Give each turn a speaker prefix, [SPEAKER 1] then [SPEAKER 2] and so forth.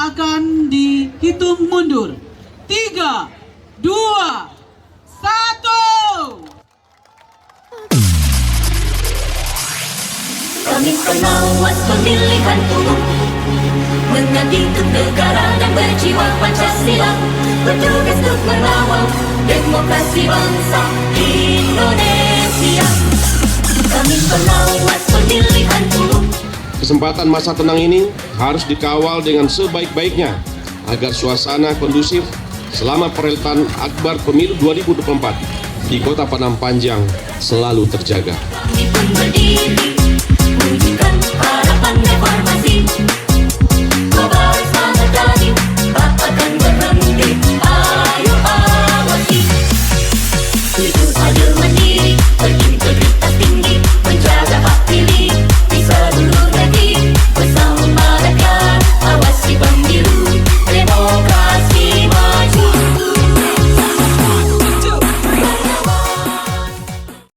[SPEAKER 1] akan dihitung mundur. 3, 2, 1.
[SPEAKER 2] Kami pengawas pemilihan umum, mengabdi untuk negara dan berjiwa Pancasila, bertugas untuk mengawal demokrasi bangsa Indonesia. Kami pengawas pemilihan umum.
[SPEAKER 3] Kesempatan masa tenang ini harus dikawal dengan sebaik-baiknya agar suasana kondusif selama perhelatan Akbar Pemilu 2024 di Kota Padang Panjang selalu terjaga.
[SPEAKER 2] Kami pun berdiri, wujudkan harapan reformasi.